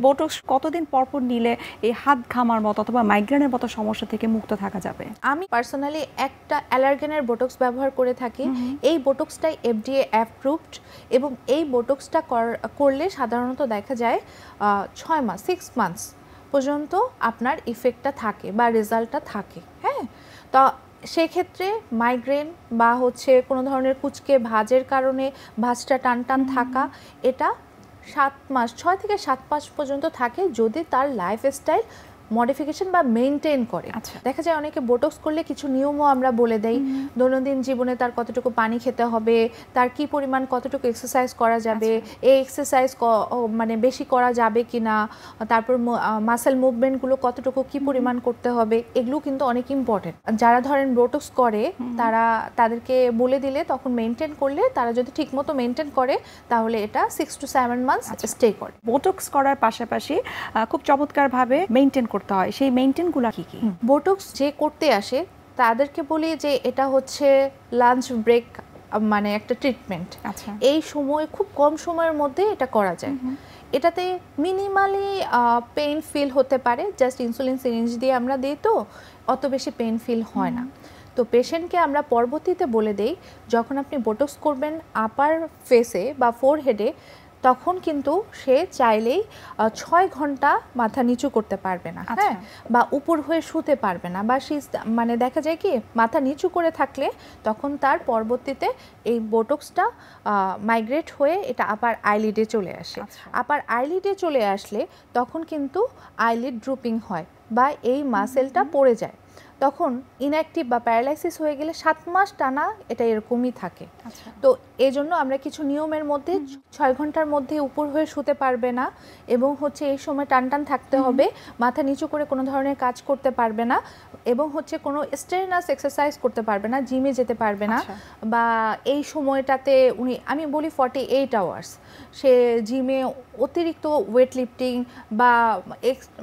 Botox কতদিন পর পর নিলে এই হাত ঘামার মতো অথবা মাইগ্রেনের মতো সমস্যা থেকে মুক্ত থাকা যাবে? আমি পার্সোনালি একটা অ্যালার্গেনের বোটক্স ব্যবহার করে থাকি। এই বোটক্সটাই FDA অ্যাপ্রুভড এবং এই বোটক্সটা করলে সাধারণত দেখা যায় 6 মাস 6 মান্থস পর্যন্ত আপনার ইফেক্টটা থাকে বা রেজাল্টটা থাকে। হ্যাঁ, তো সেক্ষেত্রে মাইগ্রেন বা হচ্ছে কোনো ধরনের কুচকে ভাঁজের কারণে ভাঁজটা টান টান থাকা, এটা 7 মাস 6 থেকে 7 মাস পর্যন্ত থাকে যদি তার লাইফস্টাইল মডিফিকেশন বা মেনটেন করে। দেখা যায় অনেকে বোটক্স করলে কিছু নিয়মও আমরা বলে দেই, দৈনন্দিন জীবনে তার কতটুকু পানি খেতে হবে, তার কি পরিমাণ কতটুকু এক্সারসাইজ করা যাবে, এই এক্সারসাইজ মানে বেশি করা যাবে কিনা, তারপর মাসেল মুভমেন্টগুলো কতটুকু কি পরিমাণ করতে হবে, এগুলো কিন্তু অনেক ইম্পর্টেন্ট। যারা ধরেন বোটক্স করে তাদেরকে বলে দিলে তখন মেনটেন করলে, তারা যদি ঠিকমতো মেনটেন করে তাহলে এটা 6 to 7 মান্থস স্টে করে। বোটক্স করার পাশাপাশি খুব চমৎকারভাবে মেনটেন করতে হয়, সেই মেনটেনগুলো কি কি? বোটক্স যে করতে আসে তাদেরকে বলি যে এটা হচ্ছে লাঞ্চ ব্রেক, মানে একটা ট্রিটমেন্ট। এই সময় খুব কম সময়ের মধ্যে এটা করা যায়। এটাতে মিনিমালি পেইন ফিল হতে পারে, জাস্ট ইনসুলিন সিরিঞ্জ দিয়ে আমরা দিই, তো অত বেশি পেইন ফিল হয় না। তো পেশেন্টকে আমরা পরবর্তীতে বলে দেই, যখন আপনি বোটক্স করবেন আপার ফেসে বা ফোরহেডে, তখন কিন্তু সে চাইলেই 6 ঘন্টা মাথা নিচু করতে পারবে না, হ্যাঁ, বা উপর হয়ে শুতে পারবে না, বা মানে দেখা যায় কি মাথা নিচু করে থাকলে তখন তার পরবর্তীতে এই বোটক্সটা মাইগ্রেট হয়ে এটা আপার আইলিডে চলে আসে। আপার আইলিডে চলে আসলে তখন কিন্তু আইলিড ড্রুপিং হয় বা এই মাসেলটা পড়ে যায়, তখন ইনঅ্যাক্টিভ বা প্যারালাইসিস হয়ে গেলে 7 মাস টানা এটা এরকমই থাকে। তো এই জন্য আমরা কিছু নিয়মের মধ্যে 6 ঘন্টার মধ্যে উপর হয়ে শুতে পারবে না, এবং হচ্ছে এই সময় টান টান থাকতে হবে, মাথা নিচু করে কোনো ধরনের কাজ করতে পারবে না, এবং হচ্ছে কোনো স্ট্রেনাস এক্সারসাইজ করতে পারবে না, জিমে যেতে পারবে না, বা এই সময়টাতে আমি বলি 48 আওয়ার্স সে জিমে অতিরিক্ত ওয়েট লিফটিং বা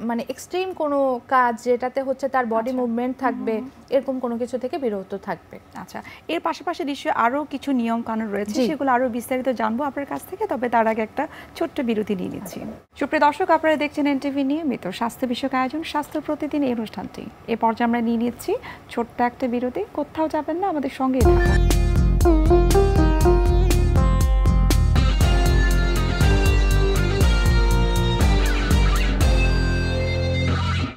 মানে এক্সট্রিম কোনো কাজ যেটাতে হচ্ছে তার বডি মুভমেন্ট থাকবে, এরকম কোনো কিছু থেকে বিরত থাকবে। আচ্ছা, এর পাশাপাশি নিশ্চয়ই আরও কিছু নিয়ম কানুন রয়েছে, সেগুলো আরও বিস্তারিত জানবো আপনার কাছ থেকে, তবে তার আগে একটা ছোট্ট বিরতি নিয়ে নিচ্ছি। সুপ্রিয় দর্শক, আপনারা দেখছেন এনটিভি নিয়মিত স্বাস্থ্য বিষয়ক আয়োজন স্বাস্থ্য প্রতিদিন এই অনুষ্ঠানটি। এ পর্যায়ে আমরা নিয়ে নিচ্ছি ছোট্ট একটা বিরতি। কোথাও যাবেন না, আমাদের সঙ্গেই থাকুন।